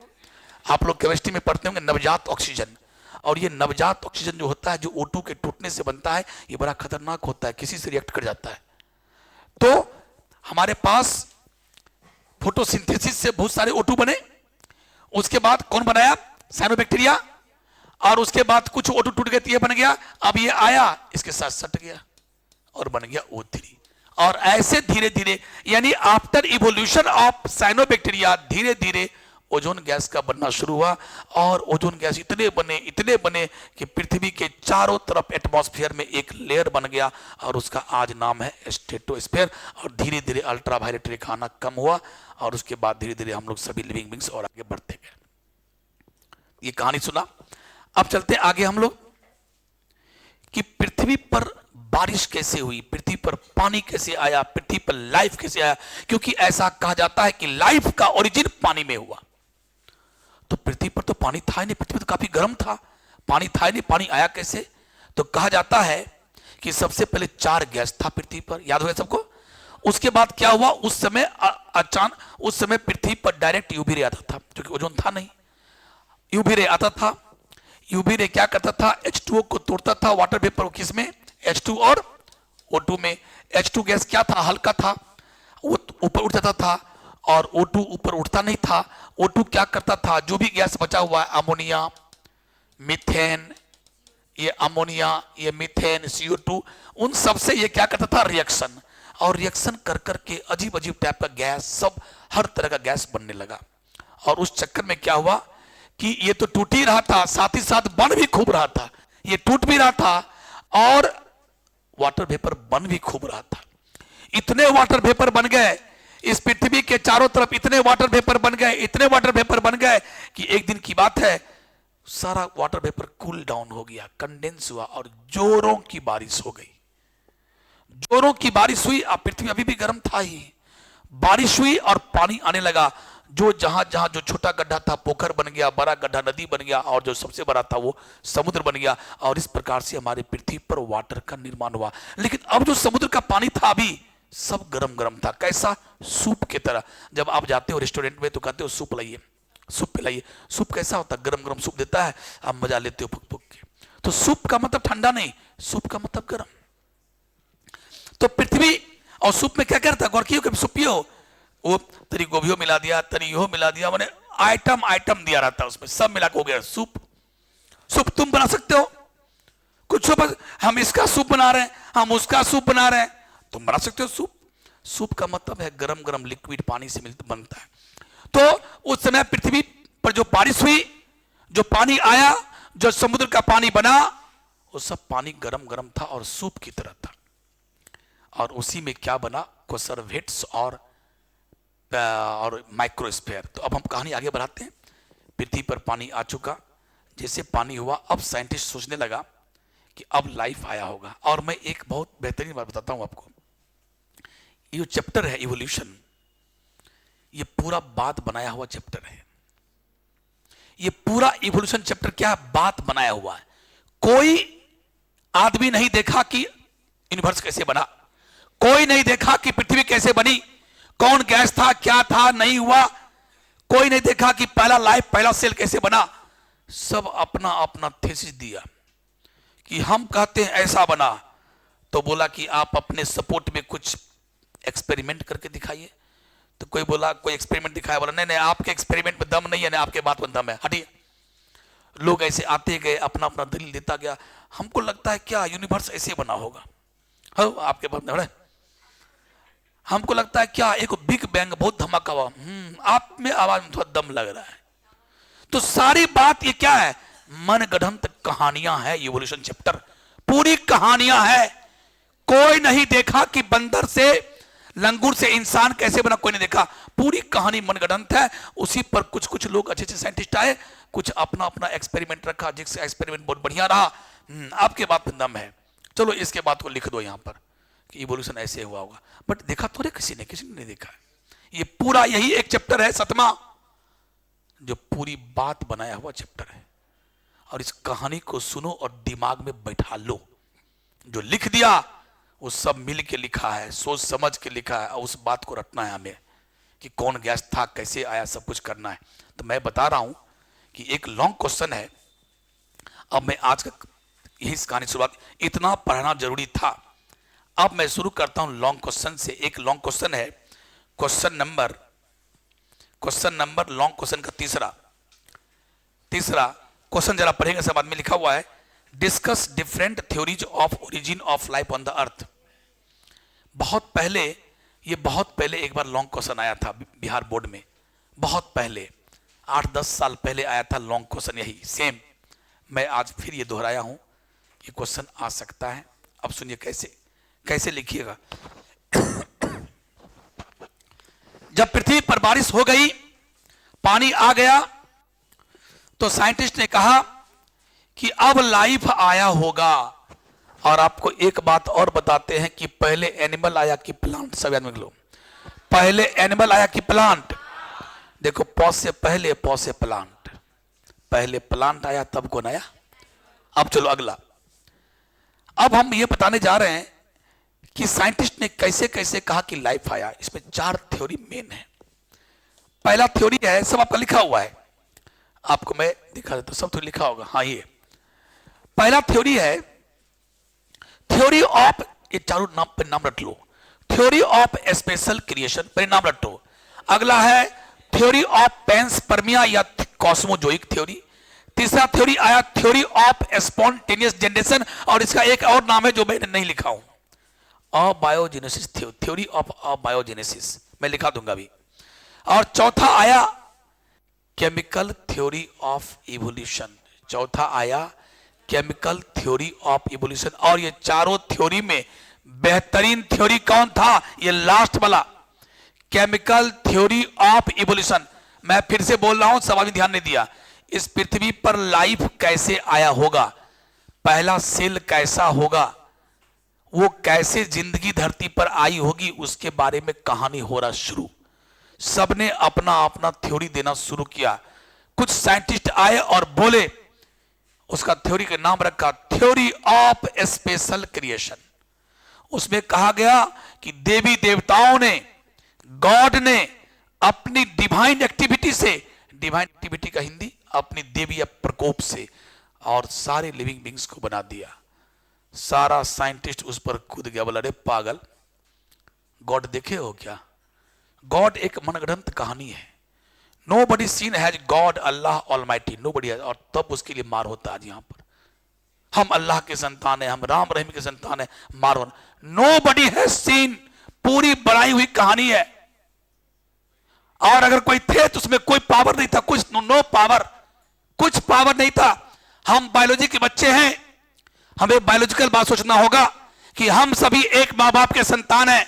आप लोग केमिस्ट्री में पढ़ते होंगे, नवजात ऑक्सीजन। और ये नवजात ऑक्सीजन जो होता है, जो O2 के टूटने से बनता है, ये बड़ा खतरनाक होता है, किसी से रिएक्ट कर जाता है। तो हमारे पास फोटोसिंथेसिस से बहुत सारे O2 बने। उसके बाद कौन बनाया? साइनोबैक्टीरिया। और उसके बाद कुछ O2 टूट गए, ये बन गया। अब ये आया, इसके साथ सट गया और बन गया O3। और ऐसे धीरे धीरे, यानी आफ्टर इवोल्यूशन ऑफ साइनोबैक्टीरिया, धीरे धीरे ओजोन गैस का बनना शुरू हुआ। और ओजोन गैस इतने बने कि पृथ्वी के चारों तरफ एटमॉस्फेयर में एक लेयर बन गया, और उसका आज नाम है स्ट्रेटोस्फेयर। और धीरे धीरे अल्ट्रा वायलेट रे का आना कम हुआ, और उसके बाद धीरे धीरे हम लोग सभी लिविंग बींग्स और आगे बढ़ते गए। ये कहानी सुना। अब चलते आगे हम लोग कि पृथ्वी पर बारिश कैसे हुई, पृथ्वी पर पानी कैसे आया, पृथ्वी पर लाइफ कैसे आया। क्योंकि ऐसा कहा जाता है कि लाइफ का ओरिजिन पानी में हुआ। तो पृथ्वी पर तो पानी था ही नहीं, पृथ्वी तो काफी गर्म था, पानी था ही नहीं, पानी आया कैसे? तो कहा जाता है कि सबसे पहले 4 गैस था पृथ्वी पर, याद होगा सबको। उसके बाद क्या हुआ? उस समय अचानक, उस समय पृथ्वी पर डायरेक्ट यूवी रे आता था, क्योंकि ओजोन था नहीं। यूवी रे आता था। यूवी रे क्या करता था? H2O को तोड़ता था वाटर वेपर, किसमें? H2 और O2 में। H2 गैस क्या था? हल्का था, वो ऊपर उठ जाता था, और O2 ऊपर उठता नहीं था। O2 क्या करता था? जो भी गैस बचा हुआ है, अमोनिया, मीथेन, ये अमोनिया, ये मीथेन, CO2, उन सब से ये क्या करता था? रिएक्शन। और रिएक्शन कर करके अजीब अजीब टाइप का गैस, सब हर तरह का गैस बनने लगा। और उस चक्कर में क्या हुआ कि ये तो टूट ही रहा था, साथ ही साथ बन भी खूब रहा था। ये टूट भी रहा था और वाटर वेपर बन भी खूब रहा था। इतने वाटर वेपर बन गए इस पृथ्वी के चारों तरफ, इतने वाटर वेपर बन गए, इतने वाटर वेपर बन गए कि एक दिन की बात है, सारा वाटर वेपर कूल डाउन हो गया, कंडेंस हुआ, और जोरों की बारिश हो गई। जोरों की बारिश हुई। अब पृथ्वी अभी भी गर्म था ही। बारिश हुई और पानी आने लगा। जो जहां जहां जो छोटा गड्ढा था पोखर बन गया, बड़ा गड्ढा नदी बन गया, और जो सबसे बड़ा था वो समुद्र बन गया। और इस प्रकार से हमारे पृथ्वी पर वाटर का निर्माण हुआ। लेकिन अब जो समुद्र का पानी था अभी सब गरम गरम था। कैसा? सूप की तरह। जब आप जाते हो रेस्टोरेंट में तो कहते हो सूप लाइए, सूप पिलाइए। सूप कैसा होता है? गरम गरम सूप देता है, आप मजा लेते हो फुक फुक के। तो सूप का मतलब ठंडा नहीं, सूप का मतलब गर्म। तो पृथ्वी और सूप में क्या करता है? गौर कियो, सूप पियो, वो तरी गोभियों मिला दिया, तरी यो मिला दिया, मैंने आइटम आइटम दिया रहता है उसमें, सब मिला हो गया सूप। सूप तुम बना सकते हो कुछ, हम इसका सूप बना रहे हैं, हम उसका सूप बना रहे हैं, तुम बना सकते हो सूप। सूप का मतलब है गरम गरम लिक्विड पानी से मिलता बनता है। तो उस समय पृथ्वी पर जो बारिश हुई, जो पानी आया, जो समुद्र का पानी बना, वो सब पानी गरम गरम था और सूप की तरह था। और उसी में क्या बना, कोसर्वेट्स और माइक्रोस्फीयर। तो अब हम कहानी आगे बढ़ाते हैं। पृथ्वी पर पानी आ चुका, जैसे पानी हुआ अब साइंटिस्ट सोचने लगा कि अब लाइफ आया होगा। और मैं एक बहुत बेहतरीन बात बताता हूं आपको, ये जो चैप्टर है इवोल्यूशन, ये पूरा बात बनाया हुआ चैप्टर है। ये पूरा इवोल्यूशन चैप्टर क्या है, बात बनाया हुआ है। कोई आदमी नहीं देखा कि यूनिवर्स कैसे बना, कोई नहीं देखा कि पृथ्वी कैसे बनी, कौन गैस था, क्या था, नहीं हुआ। कोई नहीं देखा कि पहला लाइफ, पहला सेल कैसे बना। सब अपना अपना थीसिस दिया कि हम कहते हैं ऐसा बना। तो बोला कि आप अपने सपोर्ट में कुछ एक्सपेरिमेंट करके दिखाइए। तो कोई बोला, कोई एक्सपेरिमेंट दिखाया, बोला नहीं नहीं आपके एक्सपेरिमेंट में दम नहीं है, नहीं आपके बात में दम है, हटिए। लोग ऐसे आते गए, अपना अपना दलील देता गया। हमको लगता है क्या यूनिवर्स ऐसे बना होगा, हो आपके बात में, हमको लगता है क्या एक बिग बैंग बहुत धमाका हुआ, आप में आवाज में थोड़ा दम लग रहा है। तो सारी बात ये क्या है, मनगढ़ंत कहानियां है। इवोल्यूशन चैप्टर पूरी कहानियां है। कोई नहीं देखा कि बंदर से, लंगूर से इंसान कैसे बना, कोई नहीं देखा। पूरी कहानी मनगढ़ंत है। उसी पर कुछ कुछ लोग अच्छे अच्छे साइंटिस्ट आए, कुछ अपना अपना एक्सपेरिमेंट रखा, जिससे एक्सपेरिमेंट बहुत बढ़िया रहा। आपके बात में दम है, चलो इसके बात को लिख दो यहां पर कि इवोल्यूशन ऐसे हुआ होगा। बट देखा थोड़े किसी ने नहीं देखा। ये पूरा यही एक चैप्टर है, 7वां, जो पूरी बात बनाया हुआ चैप्टर है। और इस कहानी को सुनो और दिमाग में बैठा लो। जो लिख दिया वो सब मिल के लिखा है, सोच समझ के लिखा है। और उस बात को रटना है हमें कि कौन गैस था, कैसे आया, सब कुछ करना है। तो मैं बता रहा हूं कि एक लॉन्ग क्वेश्चन है। अब मैं आज का यही कहानी शुरुआत, इतना पढ़ना जरूरी था। अब मैं शुरू करता हूं लॉन्ग क्वेश्चन से। एक लॉन्ग क्वेश्चन है, क्वेश्चन नंबर लॉन्ग क्वेश्चन का तीसरा क्वेश्चन जरा पढ़ेंगे सब आदमी। लिखा हुआ है, discuss different theories of origin of life on the earth. बहुत पहले एक बार लॉन्ग क्वेश्चन आया था बिहार बोर्ड में, बहुत पहले 8-10 साल पहले आया था लॉन्ग क्वेश्चन, यही सेम। मैं आज फिर ये दोहराया हूं, ये क्वेश्चन आ सकता है। अब सुनिए कैसे लिखिएगा। जब पृथ्वी पर बारिश हो गई, पानी आ गया, तो साइंटिस्ट ने कहा कि अब लाइफ आया होगा। और आपको एक बात और बताते हैं कि पहले एनिमल आया कि प्लांट। सब याद लो, पहले एनिमल आया कि प्लांट। देखो, पॉज से पहले, पॉज से प्लांट, पहले प्लांट आया तब कौन आया। अब चलो अगला। अब हम ये बताने जा रहे हैं कि साइंटिस्ट ने कैसे कैसे कहा कि लाइफ आया। इसमें 4 थ्योरी मेन है। पहला थ्योरी है, सब आपका लिखा हुआ है, आपको मैं दिखा देता हूं, सब तो लिखा होगा। हाँ, ये पहला थ्योरी है, थ्योरी ऑफ, ये चारों नाम पर नाम रट लो, थ्योरी ऑफ स्पेशल क्रिएशन, परिणाम रटो। अगला है थ्योरी ऑफ पेंसपर्मिया या कॉस्मोजोइक थ्योरी। तीसरा थ्योरी आया थ्योरी ऑफ स्पॉन्टेनियस जनरेशन, और इसका एक और नाम है जो मैंने नहीं लिखा हूं, अबायोजेनेसिस थ्योरी ऑफ अबायोजेनेसिस, मैं लिखा दूंगा अभी। और चौथा आया केमिकल थ्योरी ऑफ इवोल्यूशन, चौथा आया केमिकल थ्योरी ऑफ इवोल्यूशन। और ये चारों थ्योरी में बेहतरीन थ्योरी कौन था, ये लास्ट वाला, केमिकल थ्योरी ऑफ इवोल्यूशन। मैं फिर से बोल रहा हूं, सब अभी ध्यान नहीं दिया। इस पृथ्वी पर लाइफ कैसे आया होगा, पहला सेल कैसा होगा, वो कैसे जिंदगी धरती पर आई होगी, उसके बारे में कहानी हो रहा शुरू। सबने अपना अपना थ्योरी देना शुरू किया। कुछ साइंटिस्ट आए और बोले, उसका थ्योरी का नाम रखा थ्योरी ऑफ स्पेशल क्रिएशन। उसमें कहा गया कि देवी देवताओं ने, गॉड ने अपनी डिवाइन एक्टिविटी से, डिवाइन एक्टिविटी का हिंदी अपनी देवी प्रकोप से, और सारे लिविंग बींग्स को बना दिया। सारा साइंटिस्ट उस पर कूद गया, बोला अरे पागल, गॉड देखे हो क्या? गॉड एक मनगढ़ंत कहानी है। Nobody seen has God, Allah almighty, nobody has. और तब उसके लिए मार होता है आज यहां पर। हम अल्लाह के संतान है, हम राम रहीम के संतान है, मार होना। नोबडी हैज सीन, पूरी बनाई हुई कहानी है। और अगर कोई थे तो उसमें कोई पावर नहीं था, कुछ नो पावर, कुछ पावर नहीं था। हम बायोलॉजी के बच्चे हैं, हमें बायोलॉजिकल बात सोचना होगा कि हम सभी एक माँ बाप के संतान हैं।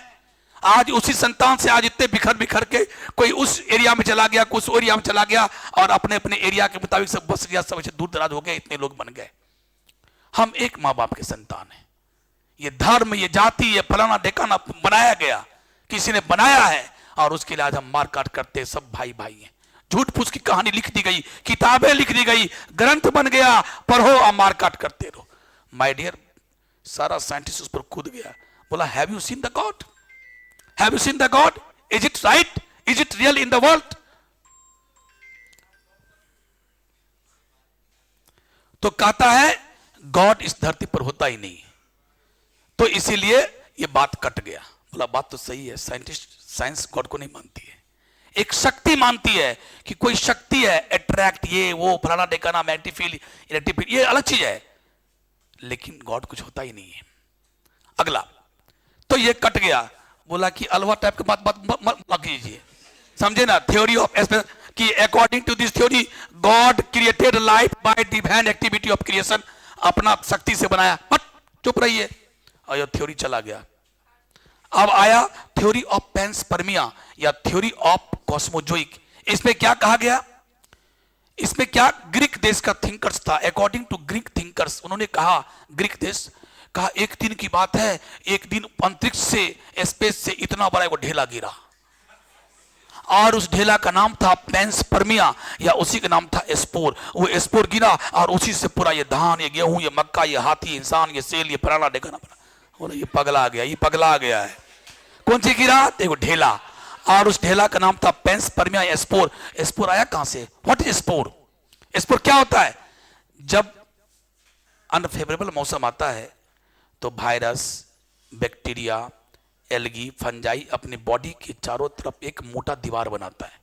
आज उसी संतान से आज इतने बिखर बिखर के कोई उस एरिया में चला गया, कुछ एरिया में चला गया और अपने अपने एरिया के मुताबिक सब बस गया, सब दूर दराज हो गए, इतने लोग बन गए। हम एक माँ बाप के संतान हैं। ये धर्म, ये जाति, ये फलाना ढेकाना बनाया गया, किसी ने बनाया है और उसके लिए आज हम मार काट करते, सब भाई भाई हैं। झूठ फूस की कहानी लिख दी गई, किताबें लिख दी गई, ग्रंथ बन गया, पढ़ो और मार काट करते रहो। माय डियर, सारा साइंटिस्ट उस पर कूद गया, बोला have you seen the God, have you seen the God, is it right, is it real in the world. तो कहता है गॉड इस धरती पर होता ही नहीं, तो इसीलिए ये बात कट गया। बोला बात तो सही है, साइंस गॉड को नहीं मानती है, एक शक्ति मानती है कि कोई शक्ति है, अट्रैक्ट, ये वो फलाना ढेकाना, मैग्नेटिक फील्ड, इलेक्ट्रिक फील्ड, ये अलग चीज है, लेकिन गॉड कुछ होता ही नहीं है। अगला, तो ये कट गया। बोला कि अलवा टाइप की बात मत कीजिए, समझे ना। थ्योरी ऑफ कि according to this theory God created life by divine activity of creation, अपना शक्ति से बनाया। बट चुप रहिए, और ये थ्योरी चला गया। अब आया थ्योरी ऑफ पैंसपर्मिया या थ्योरी ऑफ कॉस्मोजोइक। इसमें क्या कहा गया, इसमें क्या, ग्रीक देश का थिंकर्स था, अकॉर्डिंग टू ग्रीक थिंकर्स, उन्होंने कहा, ग्रीक देश कहा एक दिन की बात है, एक दिन अंतरिक्ष से, स्पेस से इतना बड़ा एक ढेला गिरा और उस ढेला का नाम था पैंसपर्मिया या उसी का नाम था स्पोर। वो स्पोर गिरा और उसी से पूरा ये धान, ये गेहूं, ये मक्का, ये हाथी, इंसान, ये सेल, ये फलाना ढेकाना बना। बोला ये पगला आ गया, ये पगला आ गया है। कौन सी गिरा, देखो ढेला, और उस ढेला का नाम था पैंसपर्मिया या स्पोर। स्पोर आया कहां से, व्हाट इज स्पोर। स्पोर क्या होता है, जब अनफेवरेबल मौसम आता है तो वायरस, बैक्टीरिया, एल्गी, फंजाई अपनी बॉडी के चारों तरफ एक मोटा दीवार बनाता है।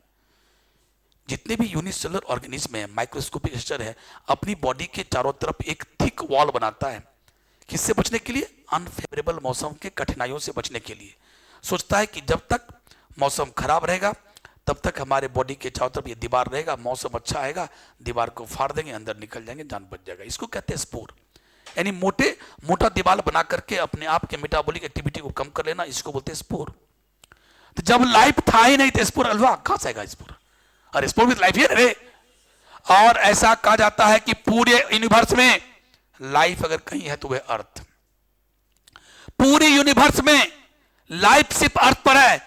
जितने भी यूनिसेलुलर ऑर्गेनिज्म है, माइक्रोस्कोपिक स्ट्रक्चर है, अपनी बॉडी के चारों तरफ एक थिक वॉल बनाता है। किससे बचने के लिए, अनफेवरेबल मौसम के कठिनाइयों से बचने के लिए। सोचता है कि जब तक मौसम खराब रहेगा तब तक हमारे बॉडी के चारों तरफ ये दीवार रहेगा, मौसम अच्छा आएगा दीवार को फाड़ देंगे, अंदर निकल जाएंगे, जान बच जाएगा। इसको कहते हैं स्पोर, यानी मोटा दीवार बना करके अपने आप के मेटाबॉलिक एक्टिविटी को कम कर लेना, इसको बोलते हैं स्पोर। तो जब लाइफ था ही नहीं तो स्पोर अलवा कहां से आएगा स्पोर, और स्पोर विद लाइफ ही रे। और ऐसा कहा जाता है कि पूरे यूनिवर्स में लाइफ अगर कहीं है तो वह अर्थ, पूरे यूनिवर्स में लाइफ सिर्फ अर्थ पर है।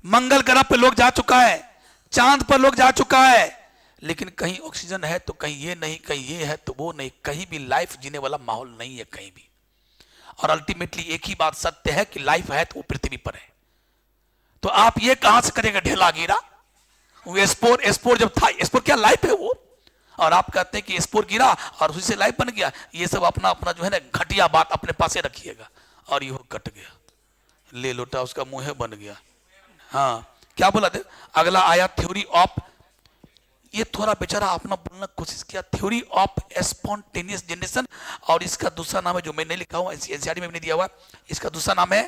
मंगल ग्रह पर लोग जा चुका है, चांद पर लोग जा चुका है, लेकिन कहीं ऑक्सीजन है तो कहीं ये नहीं, कहीं ये है तो वो नहीं, कहीं भी लाइफ जीने वाला माहौल नहीं है कहीं भी। और अल्टीमेटली एक ही बात सत्य है कि लाइफ है तो वो पृथ्वी पर है। तो आप ये कहां से करेंगे ढेला गिरा, वो स्पोर जब था, स्पोर क्या लाइफ है वो, और आप कहते हैं कि स्पोर गिरा और उसी से लाइफ बन गया। ये सब अपना अपना जो है ना घटिया बात अपने पास रखिएगा। और ये कट गया, ले लोटा उसका मुंह बन गया। हाँ क्या बोला थे, अगला आया थ्योरी ऑफ, ये थोड़ा बेचारा अपना बोलना कोशिश किया, थ्योरी ऑफ स्पॉन्टेनियस जनरेशन, और इसका दूसरा नाम है जो मैं नहीं लिखा हुआ, एनसीईआरटी में भी नहीं दिया हुआ, इसका दूसरा नाम है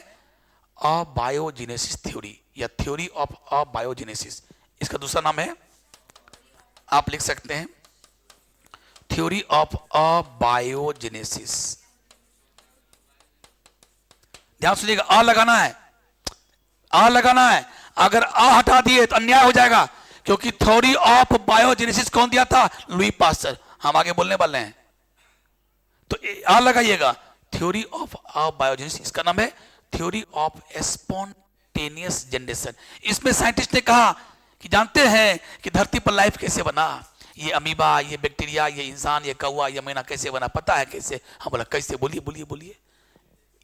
अबायोजेनेसिस थ्योरी या थ्योरी ऑफ अबायोजेनेसिस। इसका दूसरा नाम है, आप लिख सकते हैं थ्योरी ऑफ अबायोजेनेसिस। ध्यान सुनिएगा, आ लगाना है, आ लगाना है, अगर आ हटा दिए तो अन्याय हो जाएगा, क्योंकि थ्योरी ऑफ बायोजेनेसिस कौन दिया था, लुई पास्चर। हम आगे बोलने वाले हैं तो आ लगाइएगा, थ्योरी ऑफ बायोजेनेसिस, इसका नाम है थ्योरी ऑफ स्पॉन्टेनियस जनरेशन। इसमें साइंटिस्ट ने कहा कि जानते हैं कि धरती पर लाइफ कैसे बना, ये अमीबा, ये बैक्टीरिया, ये इंसान, ये कौवा, ये मैना कैसे बना, पता है कैसे। हम बोला कैसे, बोलिए बोलिए बोलिए,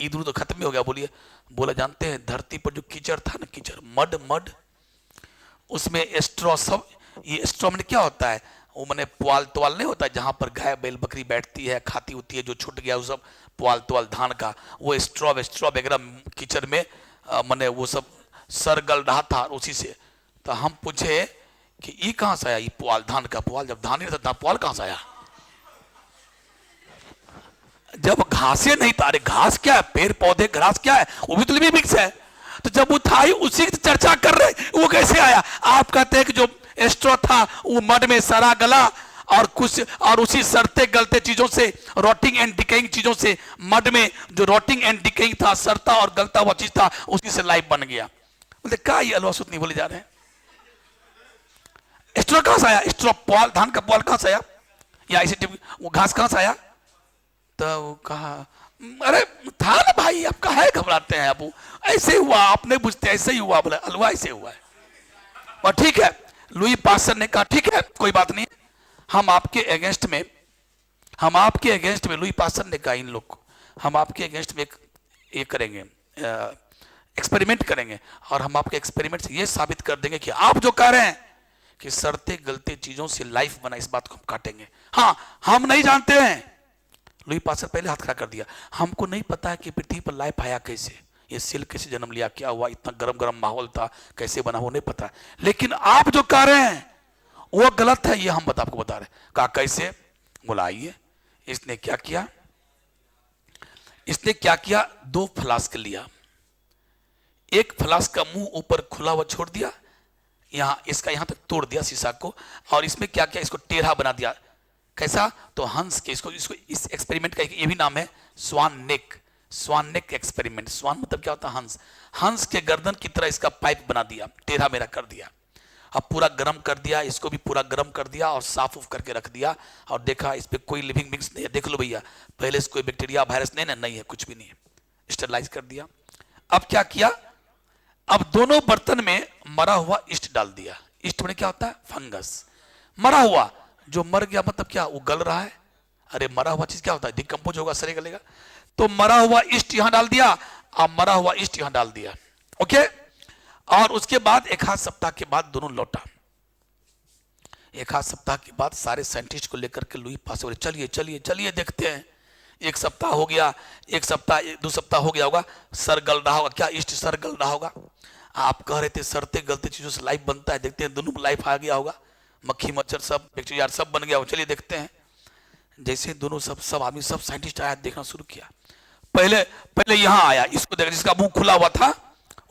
इधर तो खत्म ही हो गया, बोलिए। बोला जानते हैं धरती पर जो कीचड़ था ना, कीचड़, मड, उसमें स्ट्रॉ, सब ये स्ट्रॉ में क्या होता है, वो मैंने पुआल तोआल नहीं होता है जहां पर गाय बैल बकरी बैठती है खाती होती है, जो छूट गया वो सब पुआल तोआल धान का, वो स्ट्रॉ वगैरह कीचड़ में मैंने वो सब सर गल रहा था उसी से। तो हम पूछे कि ये कहां से आया, ये पुआल, धान का पुआल, जब धान नहीं था पुआल कहां से आया, जब घासें नहीं था, अरे घास क्या है, पेड़ पौधे घास क्या है, वो भी तो लिविंग मिक्स है। तो जब वो था ही उसी की चर्चा कर रहे, वो कैसे आया। आप कहते हैं कि जो स्ट्रॉ था वो मड में सरा गला और उसी सड़ते गलते चीजों से, रॉटिंग एंड डिकेइंग चीजों से, मड में जो रॉटिंग एंड डिकेइंग था, सड़ता और गलता हुआ चीज था, उसी से लाइफ बन गया। बोलते क्या ये अलवा सूत नहीं बोले जा रहे हैं? स्ट्रॉ कहां से आया? स्ट्रॉ पुआल, धान का पुआल कहां से आया? या इसे वो घास कहां से आया? तो कहा अरे था ना भाई, आप काहे घबराते हैं? आप ऐसे हुआ, आपने बुझते ऐसे ही हुआ। बोले अलवा ऐसे हुआ है। और ठीक है, लुई पास्टर ने कहा ठीक है कोई बात नहीं, हम आपके अगेंस्ट में लुई पास्टर ने कहा इन लोग को, हम आपके अगेंस्ट में ये करेंगे, एक्सपेरिमेंट करेंगे, और हम आपके एक्सपेरिमेंट से ये साबित कर देंगे कि आप जो कह रहे हैं कि सड़ते गलते चीजों से लाइफ बना, इस बात को हम काटेंगे। हाँ, हम नहीं जानते हैं। लुई पास्टर पहले हाथ खड़ा कर दिया, हमको नहीं पता है कि पृथ्वी पर लाइफ आया कैसे, ये सेल कैसे जन्म लिया, क्या हुआ, इतना गरम गरम माहौल था, कैसे बना वो नहीं पता, लेकिन आप जो कह रहे हैं वो गलत है, ये हम आपको बता रहे हैं। कहा कैसे? बोला आइए। इसने क्या किया, 2 फ्लास्क लिया, एक फ्लास्क का मुंह ऊपर खुला हुआ छोड़ दिया, इसका यहां तक तोड़ दिया शीशा को, और इसमें क्या किया, इसको टेढ़ा बना दिया। कैसा? तो हंस के, इसको इस एक्सपेरिमेंट का ये भी नाम है स्वान नेक एक्सपेरिमेंट। स्वान मतलब क्या होता है? हंस के गर्दन की तरह इसका पाइप बना दिया, टेढ़ा मेरा कर दिया। अब पूरा गर्म कर दिया, इसको भी पूरा गर्म कर दिया और साफ उफ करके रख दिया, और देखा इस पे कोई लिविंग बिंग्स नहीं है। देख लो भैया, पहले से कोई बैक्टीरिया वायरस नहीं है, कुछ भी नहीं है। स्टरलाइज कर दिया। अब क्या किया, अब दोनों बर्तन में मरा हुआ ईस्ट डाल दिया। ईस्ट में क्या होता है? फंगस। मरा हुआ, जो मर गया मतलब क्या, वो गल रहा है। अरे मरा हुआ चीज क्या होता है? डिकम्पोज होगा, सरे गलेगा। तो मरा हुआ ईस्ट यहां डाल दिया, अब मरा हुआ ईस्ट यहां डाल दिया। ओके, और उसके बाद एक आध सप्ताह के बाद दोनों लौटा। एक आध सप्ताह के बाद सारे साइंटिस्ट को लेकर के लुई पास्टर बोले चलिए देखते हैं। एक सप्ताह हो गया, 2 सप्ताह हो गया होगा, सर गल रहा होगा। क्या ईस्ट सर गल रहा होगा? आप कह रहे थे सड़ते गलते चीजों से लाइफ बनता है, देखते हैं दोनों में लाइफ आ गया होगा, मक्खी मच्छर सब बैक्टीरिया सब बन गया हो। चलिए देखते हैं। जैसे दोनों सब आदमी, सब साइंटिस्ट आया, देखना शुरू किया। पहले यहां आया, इसको देखा, जिसका मुंह खुला हुआ था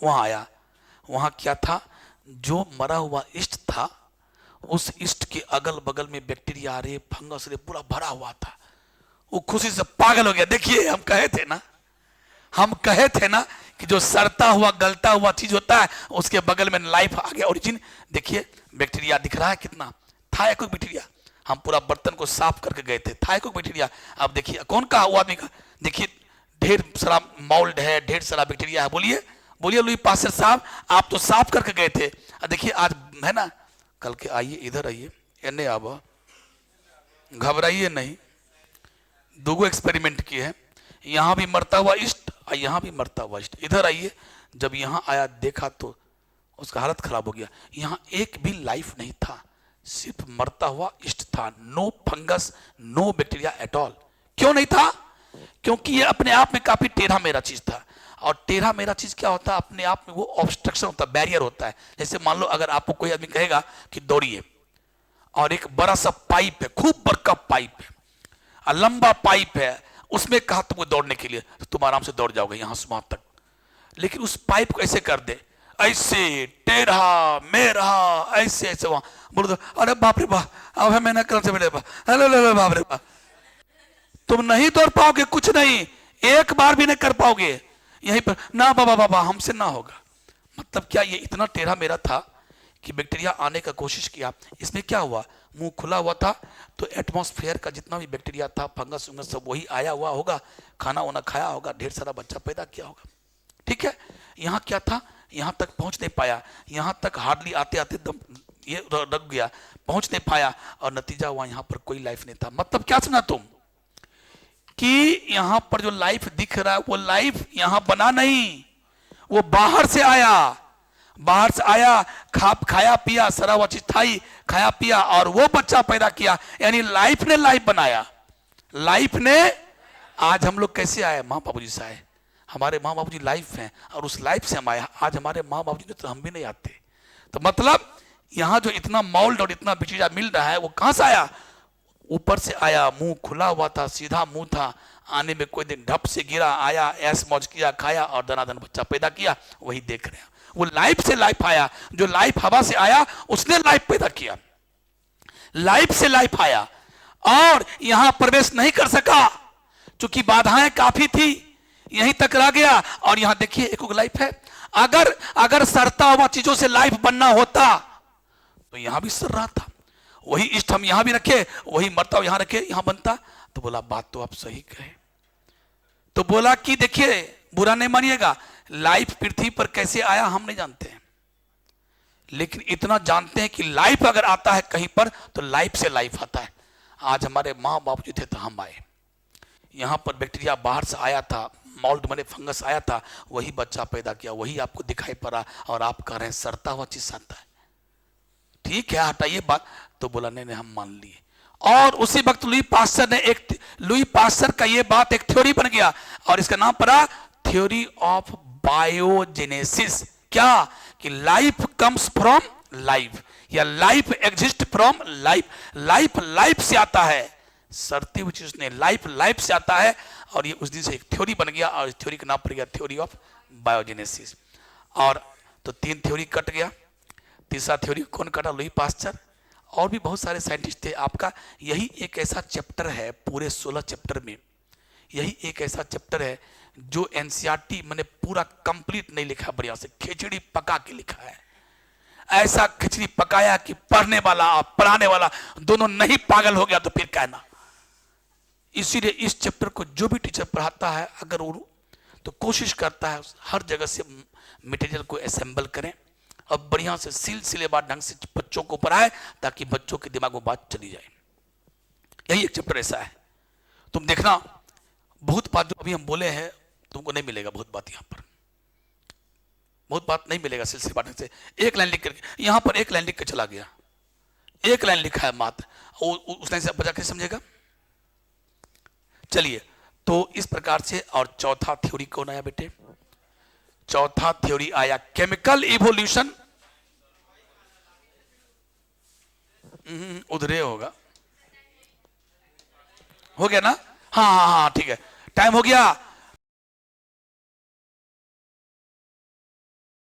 वहां आया। वहां क्या था? जो मरा हुआ ईस्ट था, उस ईस्ट के अगल बगल में बैक्टीरिया रे, फंगस रे पूरा भरा हुआ था। वो खुशी से पागल हो गया। देखिए हम कहे थे ना कि जो सड़ता हुआ गलता हुआ चीज होता है उसके बगल में लाइफ आ गया, ओरिजिन। देखिए बैक्टीरिया दिख रहा है कितना था, एक बैक्टीरिया। हम पूरा बर्तन को साफ करके गए थे, था एक बैक्टीरिया। अब देखिए कौन कहा? वो आदमी का। देखिए ढेर सारा मोल्ड है, ढेर सारा बैक्टीरिया है। बोलिए लुई पास्टर साहब, आप तो साफ करके गए थे, देखिए आज है ना। कल के आइए, इधर आइए, एने आब, घबराइए नहीं। 2 एक्सपेरिमेंट किए हैं, यहां भी मरता हुआ ईस्ट और यहां भी मरता हुआ ईस्ट। इधर आइए। जब यहां आया देखा तो उसका हालत खराब हो गया। यहां एक भी लाइफ नहीं था, सिर्फ मरता हुआ ईस्ट था। No fungus, no bacteria at all. क्यों नहीं था? क्योंकि ये अपने आप में काफी टेढ़ा मेरा चीज था। और टेढ़ा मेरा चीज क्या होता है? अपने आप में वो ऑब्स्ट्रक्शन होता है, बैरियर होता है। जैसे मान लो अगर आपको कोई आदमी कहेगा कि दौड़िए, और एक बड़ा सा पाइप है, खूब बड़का पाइप है, लंबा पाइप है, उसमें कहा तुमको दौड़ने के लिए, तो तुम आराम से दौड़ जाओगे यहां से वहां तक। लेकिन उस पाइप को ऐसे कर दे, ऐसे टेढ़ा मेरा, ऐसे वहां बोल दो, अरे बाप रे बाप, अब है मैंने कल से मिले बाप रे बाप, तुम नहीं दौड़ पाओगे, कुछ नहीं, एक बार भी नहीं कर पाओगे यहीं पर। ना बाबा हमसे ना होगा। मतलब क्या, ये इतना टेढ़ा मेरा था कि बैक्टीरिया आने का कोशिश किया। इसमें क्या हुआ? मुंह खुला हुआ था, तो एटमॉस्फेयर का जितना भी बैक्टीरिया था, फंगस उंगस सब वही आया हुआ होगा, खाना वाना खाया होगा, ढेर सारा बच्चा पैदा किया होगा। ठीक है, यहाँ क्या था? यहाँ तक पहुंच नहीं पाया, यहाँ तक हार्डली आते आते दम ये रख गया, पहुंच नहीं पाया, और नतीजा हुआ यहाँ पर कोई लाइफ नहीं था। मतलब क्या सुना तुम? कि यहाँ पर जो लाइफ दिख रहा है वो लाइफ यहाँ बना नहीं, वो बाहर से आया, खाया पिया, सारा वो चीज खाई, खाया पिया, और वो बच्चा पैदा किया। यानी लाइफ ने लाइफ बनाया। लाइफ ने, आज हम लोग कैसे आए? माँ बाबूजी से आए, हमारे माँ बाबूजी लाइफ हैं, और उस लाइफ से हम आए। आज हमारे माँ बाबूजी ने, तो हम भी नहीं आते। तो मतलब यहाँ जो इतना मोल्ड और इतना बैक्टीरिया मिल रहा है, वो कहां से आया? ऊपर से आया। मुंह खुला हुआ था, सीधा मुंह था, आने में कोई दिन ढप से गिरा, आया, ऐस मौज किया, खाया, और दनादन बच्चा पैदा किया। वही देख रहे हैं, वो लाइफ से लाइफ आया। जो लाइफ हवा से आया उसने लाइफ पैदा किया। लाइफ से लाइफ आया और यहां प्रवेश नहीं कर सका क्योंकि बाधाएं काफी थी, यहीं तक रह गया। और यहां देखिए एक लाइफ है। अगर सरता हुआ चीजों से लाइफ बनना होता तो यहां भी सर रहा था। वही इष्ट हम यहां भी रखे, वही मरता यहां रखे, यहां बनता। तो बोला बात तो आप सही कहे। तो बोला कि देखिए बुरा नहीं मानिएगा, लाइफ पृथ्वी पर कैसे आया हम नहीं जानते हैं, लेकिन इतना जानते हैं कि लाइफ अगर आता है कहीं पर तो लाइफ से लाइफ आता है। आज हमारे माँ बाप जो थे तो हम आए, यहाँ पर बैक्टीरिया बाहर से आया था, मोल्ड माने फंगस आया था, वही बच्चा पैदा किया, वही आपको दिखाई पड़ा और आप कह रहे हैं सरता हुआ चीज आता है। ठीक है हटाइए बात। तो बोला नहीं नहीं हम मान लिए। और उसी वक्त लुई पास्चर का ये बात एक थ्योरी बन गया और इसका नाम पड़ा थ्योरी ऑफ बायोजेनेसिस। क्या कि लाइफ कम्स फ्रॉम लाइफ या life exist from life. Life से आता है, सरती हुई चीज ने लाइफ से आता है। और ये उस दिन से एक थ्योरी बन गया और इस थ्योरी का नाम पड़ गया थ्योरी ऑफ बायोजेनेसिस। और तो 3 थ्योरी कट गया, तीसरा थ्योरी कौन कटा? Louis Pasteur. और भी बहुत सारे साइंटिस्ट थे। आपका यही एक ऐसा चैप्टर है पूरे 16 चैप्टर में, यही एक ऐसा चैप्टर है जो एनसीईआरटी मैंने पूरा कंप्लीट नहीं लिखा, बढ़िया से खिचड़ी पका के लिखा है। ऐसा खिचड़ी पकाया कि पढ़ने वाला और पढ़ाने वाला दोनों नहीं पागल हो गया तो फिर कहना। इसीलिए इस चैप्टर को जो भी टीचर पढ़ाता है अगर वो तो कोशिश करता है हर जगह से मटेरियल को असेंबल करें और बढ़िया से सिलसिलेवार ढंग से बच्चों को पढ़ाए ताकि बच्चों के दिमाग में बात चली जाए। यही एक चैप्टर ऐसा है। तुम देखना बहुत बात जो अभी हम बोले हैं तुमको नहीं मिलेगा, बहुत बात यहाँ पर बहुत बात नहीं मिलेगा सिलसिलेवार ढंग से। एक लाइन लिख करके यहाँ पर एक लाइन लिख के चला गया, एक लाइन लिखा है मात्र, उस लाइन से बचा के समझेगा। चलिए तो इस प्रकार से। और चौथा थ्योरी कौन आया बेटे? चौथा थ्योरी आया केमिकल इवोल्यूशन। उधरे हो गया ना? हाँ ठीक है, टाइम हो गया।